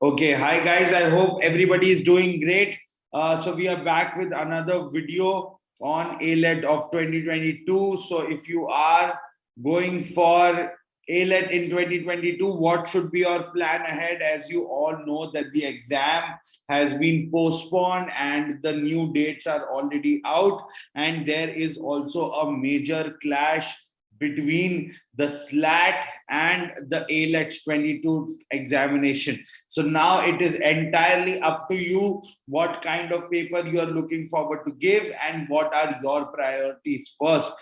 Okay, hi guys. I hope everybody is doing great. So we are back with another video on AILET of 2022. So if you are going for AILET in 2022, what should be your plan ahead? As you all know that the exam has been postponed and the new dates are already out, and there is also a major clash between the SLAT and the AILET 22 examination. So now it is entirely up to you what kind of paper you are looking forward to give and what are your priorities first.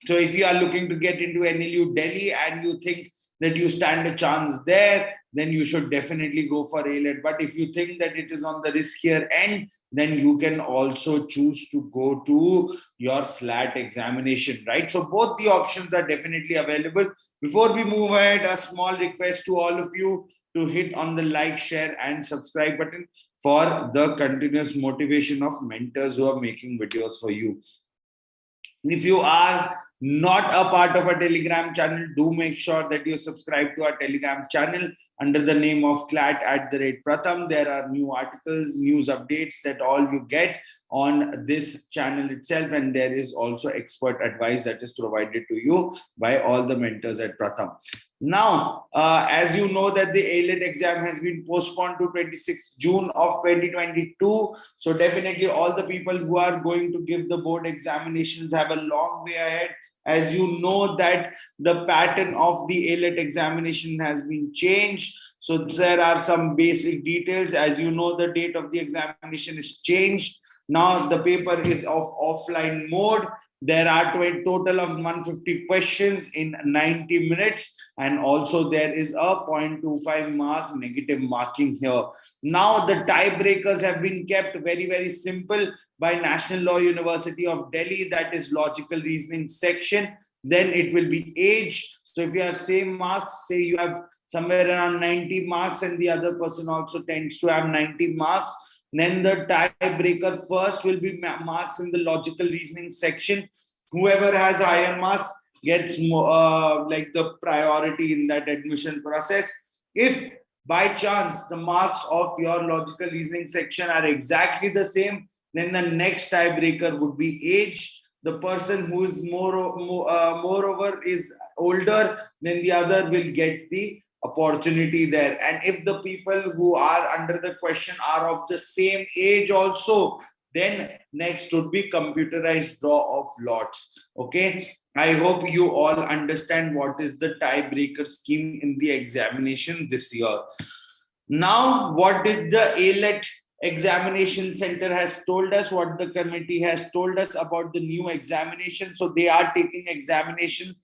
So if you are looking to get into NLU Delhi and you think that you stand a chance there, then you should definitely go for AILET. But if you think that it is on the riskier end, then you can also choose to go to your SLAT examination, right? So both the options are definitely available. Before we move ahead, a small request to all of you to hit on the like, share, and subscribe button for the continuous motivation of mentors who are making videos for you. If you are not a part of a Telegram channel, do make sure that you subscribe to our Telegram channel under the name of CLAT@Pratham. There are new articles, news updates that all you get on this channel itself, and there is also expert advice that is provided to you by all the mentors at Pratham. Now, as you know that the AILET exam has been postponed to 26th June of 2022. So definitely all the people who are going to give the board examinations have a long way ahead. As you know that the pattern of the AILET examination has been changed. So there are some basic details. As you know, the date of the examination is changed. Now the paper is of offline mode. There are a total of 150 questions in 90 minutes. And also there is a 0.25 mark negative marking here. Now the tiebreakers have been kept very, very simple by National Law University of Delhi. That is logical reasoning section. Then it will be age. So if you have same marks, say you have somewhere around 90 marks and the other person also tends to have 90 marks, then the tiebreaker first will be marks in the logical reasoning section. Whoever has higher marks gets more, like the priority in that admission process. If by chance the marks of your logical reasoning section are exactly the same, then the next tiebreaker would be age. The person who is moreover is older, then the other will get the opportunity there. And if the people who are under the question are of the same age also, then next would be computerized draw of lots. Okay, I hope you all understand what is the tiebreaker scheme in the examination this year. Now, what is the AILET examination center has told us, what the committee has told us about the new examination? So they are taking examinations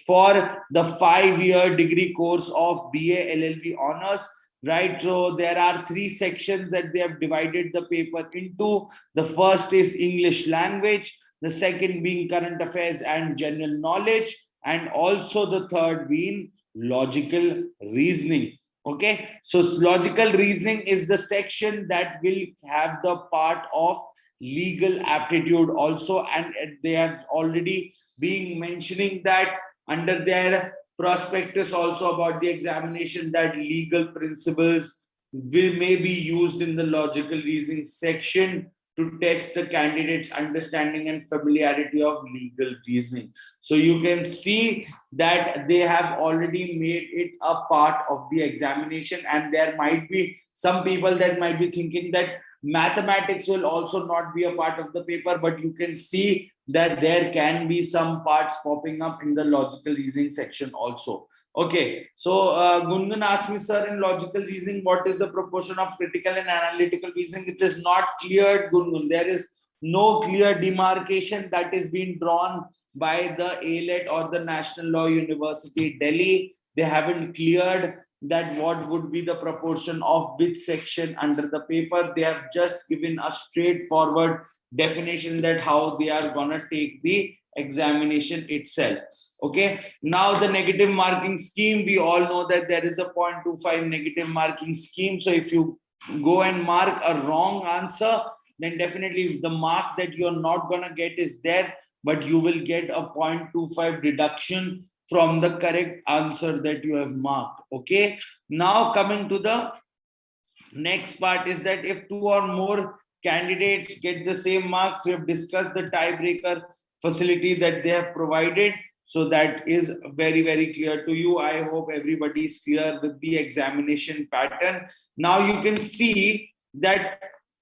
for the 5-year degree course of BA LLB honors, right? So there are 3 sections that they have divided the paper into. The first is English language, the second being current affairs and general knowledge, and also the third being logical reasoning. Okay, so logical reasoning is the section that will have the part of legal aptitude also, and they have already been mentioning that under their prospectus also about the examination that legal principles may be used in the logical reasoning section to test the candidate's understanding and familiarity of legal reasoning. So you can see that they have already made it a part of the examination, and there might be some people that might be thinking that mathematics will also not be a part of the paper, but you can see that there can be some parts popping up in the logical reasoning section also. Okay, so Gungun asked me, sir, in logical reasoning, what is the proportion of critical and analytical reasoning? It is not clear, Gungun. There is no clear demarcation that is being drawn by the AILET or the National Law University Delhi. They haven't cleared that what would be the proportion of which section under the paper. They have just given a straightforward definition that how they are gonna take the examination itself. Okay, now the negative marking scheme, we all know that there is a 0.25 negative marking scheme. So if you go and mark a wrong answer, then definitely the mark that you're not gonna get is there, but you will get a 0.25 deduction from the correct answer that you have marked. Okay, now coming to the Next part is that if two or more candidates get the same marks, we have discussed the tiebreaker facility that they have provided. So that is very, very clear to you. I hope everybody is clear with the examination pattern. Now you can see that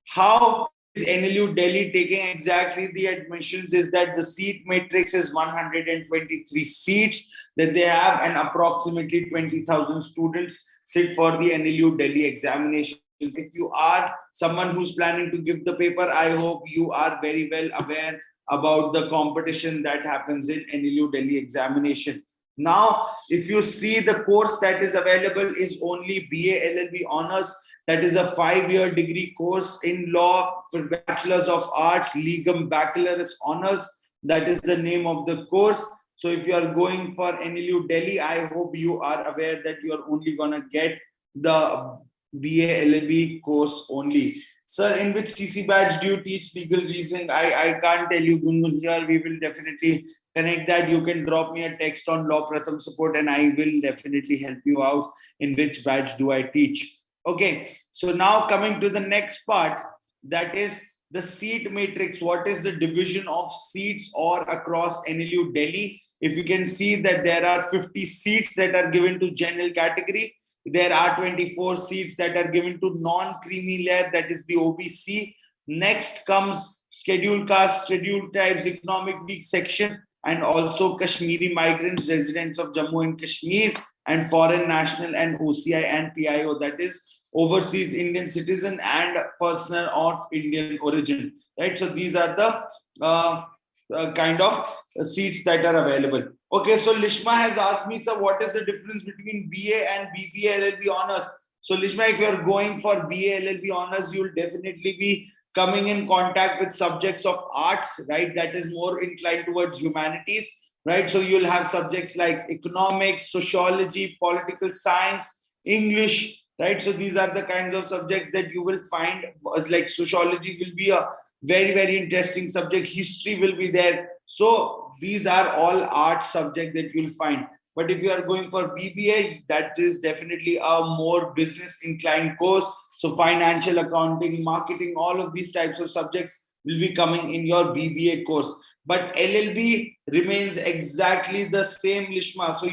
how is NLU Delhi taking exactly the admissions is that the seat matrix is 123 seats that they have, and approximately 20,000 students sit for the NLU Delhi examination. If you are someone who's planning to give the paper, I hope you are very well aware about the competition that happens in NLU Delhi examination. Now, if you see, the course that is available is only BA LLB Honors. That is a 5-year degree course in law for Bachelors of Arts, Legum Baccalaureus Honors. That is the name of the course. So if you are going for NLU Delhi, I hope you are aware that you are only going to get the BA LLB course only. Sir, in which CC batch do you teach legal reasoning? I can't tell you, Gungun, here. We will definitely connect that. You can drop me a text on Law Pratham support and I will definitely help you out in which batch do I teach. Okay, so now coming to the next part, that is the seat matrix. What is the division of seats or across NLU Delhi? If you can see that there are 50 seats that are given to general category, there are 24 seats that are given to non-creamy layer, that is the OBC. Next comes scheduled caste, scheduled tribes, economic weak section, and also Kashmiri migrants, residents of Jammu and Kashmir, and foreign national and OCI and PIO, that is overseas Indian citizen and personnel of Indian origin, right? So these are the kind of seats that are available. Okay, so Lishma has asked me, sir, what is the difference between BA and BBA LLB honors? So Lishma, if you're going for BA LLB honors, you'll definitely be coming in contact with subjects of arts, right? That is more inclined towards humanities, right? So you'll have subjects like economics, sociology, political science, English, right? So these are the kinds of subjects that you will find. Like sociology will be a very, very interesting subject. History will be there. So these are all art subjects that you'll find. But if you are going for BBA, that is definitely a more business inclined course. So financial accounting, marketing, all of these types of subjects will be coming in your BBA course. But LLB remains exactly the same, Lishma. So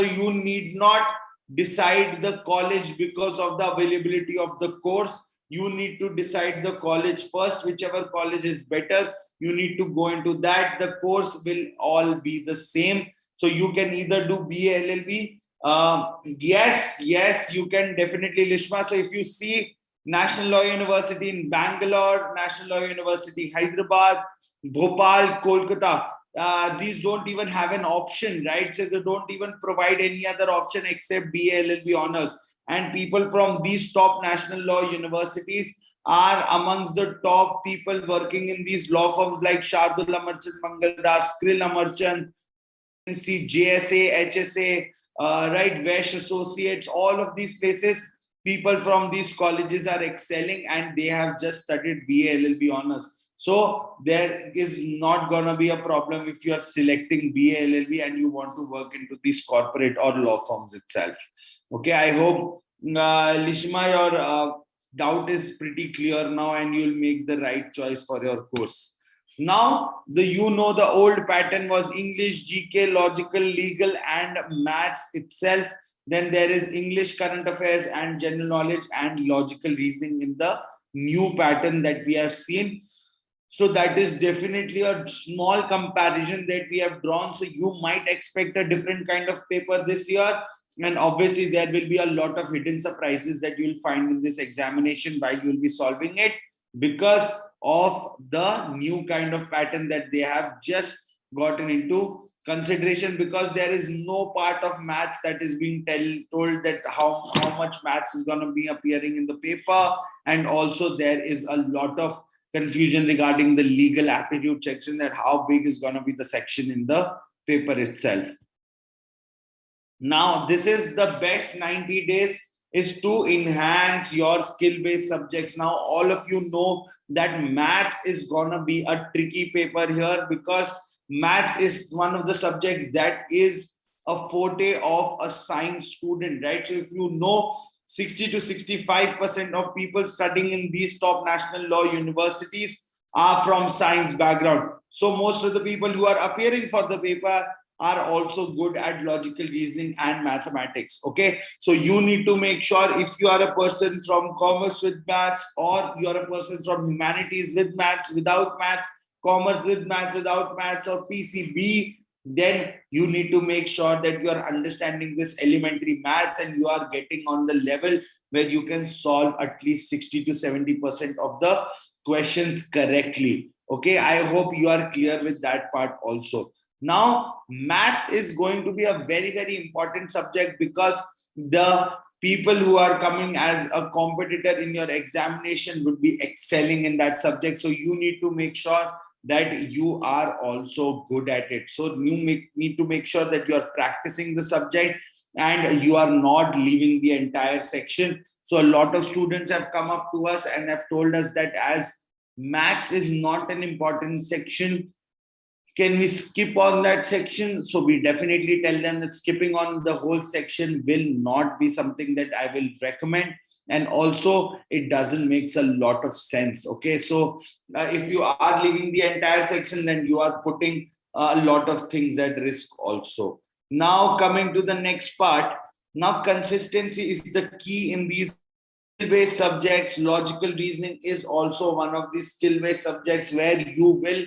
you need not decide the college because of the availability of the course. You need to decide the college first. Whichever college is better, you need to go into that. The course will all be the same. So you can either do BA LLB. Yes, you can definitely, Lishma. So if you see National Law University in Bangalore, National Law University Hyderabad, Bhopal, Kolkata, these don't even have an option, right? So they don't even provide any other option except BA LLB honors. And people from these top national law universities are amongst the top people working in these law firms like Shardul Amarchand Mangaldas, Krill Amarchand, see JSA, HSA, right, Vesh Associates, all of these places, people from these colleges are excelling and they have just studied BA LLB honors. So there is not going to be a problem if you are selecting BA LLB and you want to work into these corporate or law firms itself. Okay, I hope Lishma, your doubt is pretty clear now and you'll make the right choice for your course. Now, the old pattern was English, GK, logical, legal, and maths itself. Then there is English, current affairs, and general knowledge and logical reasoning in the new pattern that we have seen. So that is definitely a small comparison that we have drawn. So you might expect a different kind of paper this year. And obviously there will be a lot of hidden surprises that you'll find in this examination while you'll be solving it, because of the new kind of pattern that they have just gotten into consideration, because there is no part of maths that is being told that how much maths is going to be appearing in the paper. And also there is a lot of confusion regarding the legal aptitude section, that how big is going to be the section in the paper itself. Now, this is the best 90 days is to enhance your skill-based subjects. Now, all of you know that maths is going to be a tricky paper here, because maths is one of the subjects that is a forte of a science student, right? So if you know 60 to 65% of people studying in these top national law universities are from science background. So most of the people who are appearing for the paper are also good at logical reasoning and mathematics. Okay, so you need to make sure if you are a person from commerce with maths, or you are a person from humanities with maths, without maths, commerce with maths, without maths, or PCB, then you need to make sure that you are understanding this elementary maths and you are getting on the level where you can solve at least 60 to 70% of the questions correctly. Okay, I hope you are clear with that part also. Now, maths is going to be a very, very important subject, because the people who are coming as a competitor in your examination would be excelling in that subject. So you need to make sure that you are also good at it. So you need to make sure that you are practicing the subject and you are not leaving the entire section. So a lot of students have come up to us and have told us that as maths is not an important section, can we skip on that section? So we definitely tell them that skipping on the whole section will not be something that I will recommend. And also it doesn't make a lot of sense. Okay, so if you are leaving the entire section, then you are putting a lot of things at risk also. Now coming to the next part. Now consistency is the key in these skill-based subjects. Logical reasoning is also one of these skill-based subjects where you will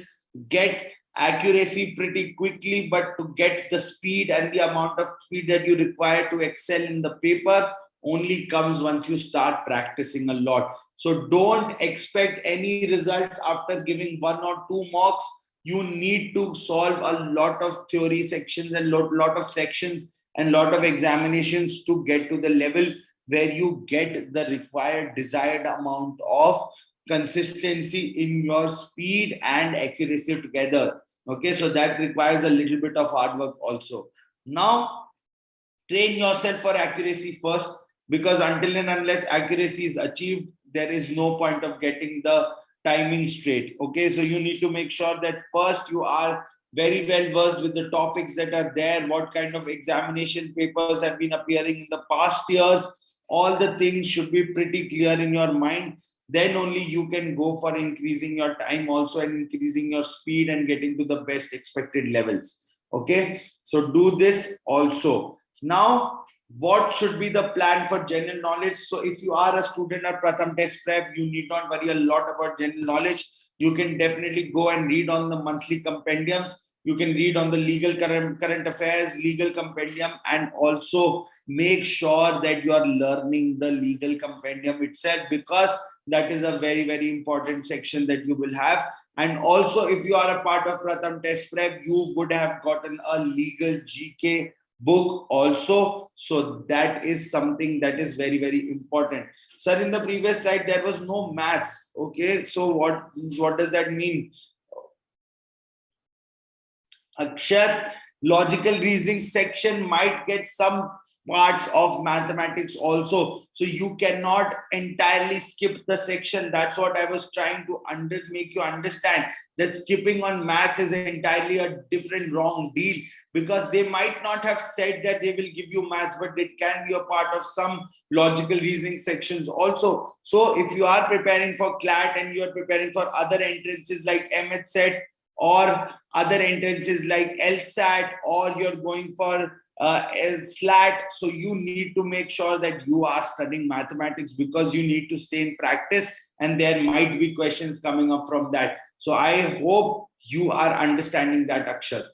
get accuracy pretty quickly, but to get the speed and the amount of speed that you require to excel in the paper only comes once you start practicing a lot. So don't expect any results after giving 1 or 2 marks. You need to solve a lot of theory sections and lot of sections and lot of examinations to get to the level where you get the required desired amount of consistency in your speed and accuracy together. Okay, so that requires a little bit of hard work also. Now train yourself for accuracy first, because until and unless accuracy is achieved, there is no point of getting the timing straight. Okay, so you need to make sure that first you are very well versed with the topics that are there, what kind of examination papers have been appearing in the past years. All the things should be pretty clear in your mind. Then only you can go for increasing your time also and increasing your speed and getting to the best expected levels. Okay, so do this also. Now, what should be the plan for general knowledge? So if you are a student at Pratham Test Prep, you need not worry a lot about general knowledge. You can definitely go and read on the monthly compendiums. You can read on the legal current affairs, legal compendium, and also make sure that you are learning the legal compendium itself, because that is a very, very important section that you will have. And also, if you are a part of Pratham Test Prep, you would have gotten a legal GK book also. So that is something that is very, very important. Sir, in the previous slide, there was no maths. Okay, so what does that mean? Akshat, logical reasoning section might get some parts of mathematics also, so you cannot entirely skip the section. That's what I was trying to make you understand, that skipping on maths is entirely a different wrong deal, because they might not have said that they will give you maths, but it can be a part of some logical reasoning sections also. So if you are preparing for CLAT and you are preparing for other entrances like METSET or other entrances like LSAT, or you're going for SLAT, so you need to make sure that you are studying mathematics, because you need to stay in practice and there might be questions coming up from that. So I hope you are understanding that, Akshat.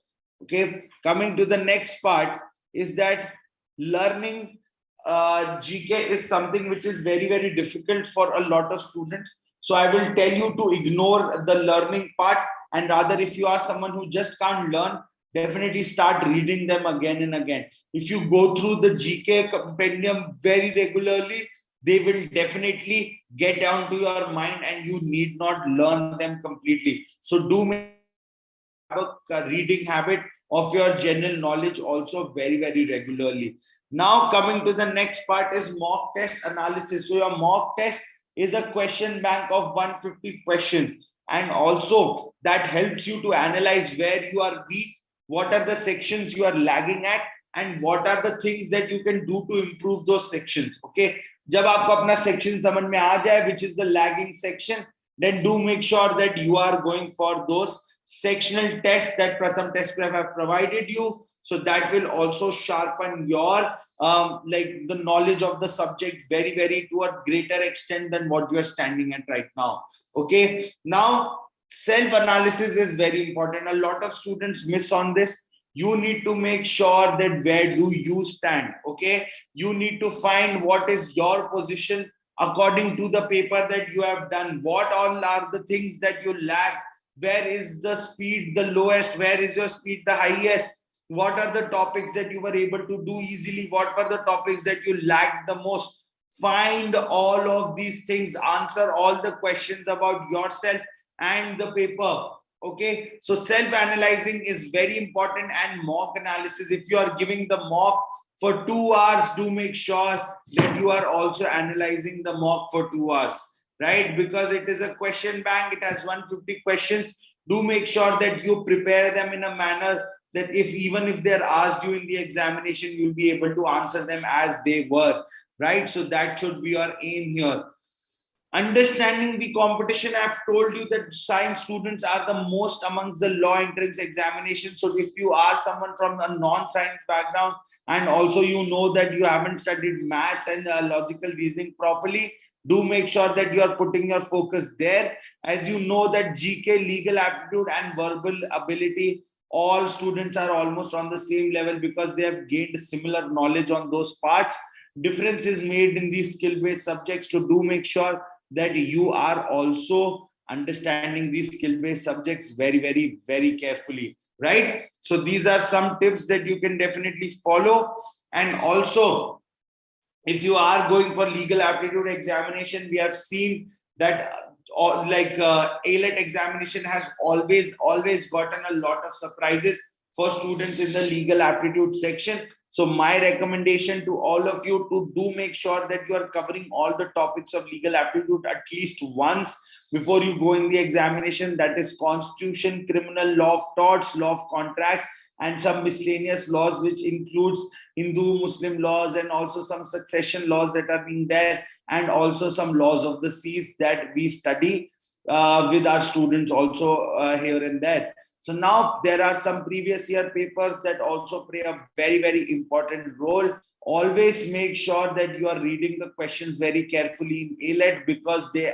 Okay, coming to the next part is that learning GK is something which is very, very difficult for a lot of students. So I will tell you to ignore the learning part, and rather, if you are someone who just can't learn, definitely start reading them again and again. If you go through the GK compendium very regularly, they will definitely get down to your mind and you need not learn them completely. So do have a reading habit of your general knowledge also very, very regularly. Now coming to the next part is mock test analysis. So your mock test is a question bank of 150 questions, and also that helps you to analyze where you are weak, what are the sections you are lagging at, and what are the things that you can do to improve those sections. Okay, जब आपको अपना section समझ में आ जाए, which is the lagging section, then do make sure that you are going for those sectional tests that Pratham Test Prep have provided you. So that will also sharpen your like the knowledge of the subject very to a greater extent than what you are standing at right now. Okay, now self-analysis is very important. A lot of students miss on this. You need to make sure that where do you stand. Okay, you need to find what is your position according to the paper that you have done. What all are the things that you lack? Where is the speed the lowest? Where is your speed the highest? What are the topics that you were able to do easily? What were the topics that you lacked the most? Find all of these things, answer all the questions about yourself and the paper. Okay, so self-analyzing is very important, and mock analysis. If you are giving the mock for 2 hours, do make sure that you are also analyzing the mock for 2 hours, right? Because it is a question bank, it has 150 questions. Do make sure that you prepare them in a manner that even if they're asked you in the examination, you'll be able to answer them as they were, right? So that should be your aim here. Understanding the competition, I've told you that science students are the most amongst the law entrance examination. So if you are someone from a non-science background, and also you know that you haven't studied maths and logical reasoning properly, do make sure that you are putting your focus there. As you know that GK, legal aptitude and verbal ability, all students are almost on the same level because they have gained similar knowledge on those parts. Difference is made in these skill-based subjects. So do make sure that you are also understanding these skill-based subjects very carefully, right? So these are some tips that you can definitely follow. And also, if you are going for legal aptitude examination, we have seen that AILET examination has always gotten a lot of surprises for students in the legal aptitude section. So my recommendation to all of you to do make sure that you are covering all the topics of legal aptitude at least once before you go in the examination. That is constitution, criminal law of torts, law of contracts, and some miscellaneous laws, which includes Hindu, Muslim laws, and also some succession laws that are being there, and also some laws of the seas that we study with our students also here and there. So now there are some previous year papers that also play a very important role. Always make sure that you are reading the questions very carefully in AILET, because they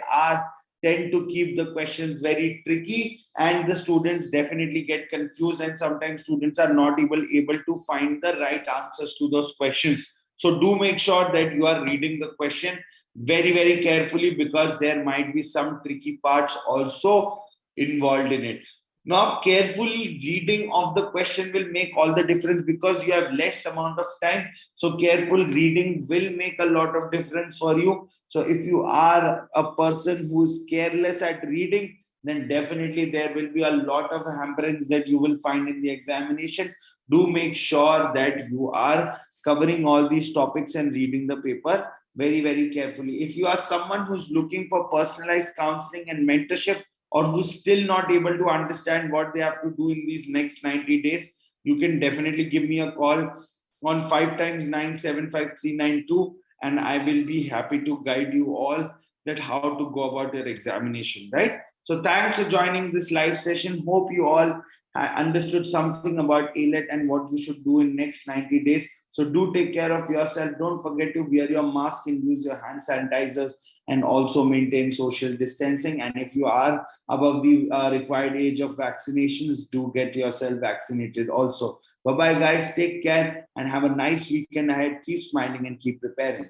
tend to keep the questions very tricky, and the students definitely get confused, and sometimes students are not able to find the right answers to those questions. So do make sure that you are reading the question very carefully, because there might be some tricky parts also involved in it. Now, careful reading of the question will make all the difference, because you have less amount of time. So careful reading will make a lot of difference for you. So if you are a person who is careless at reading, then definitely there will be a lot of hamperings that you will find in the examination. Do make sure that you are covering all these topics and reading the paper very carefully. If you are someone who's looking for personalized counseling and mentorship, or who's still not able to understand what they have to do in these next 90 days, you can definitely give me a call on 5 times 9 75392, and I will be happy to guide you all that how to go about your examination, right? So thanks for joining this live session. Hope you all understood something about AILET and what you should do in next 90 days. So do take care of yourself. Don't forget to wear your mask and use your hand sanitizers, and also maintain social distancing. And if you are above the required age of vaccinations, do get yourself vaccinated also. Bye-bye, guys. Take care and have a nice weekend ahead. Keep smiling and keep preparing.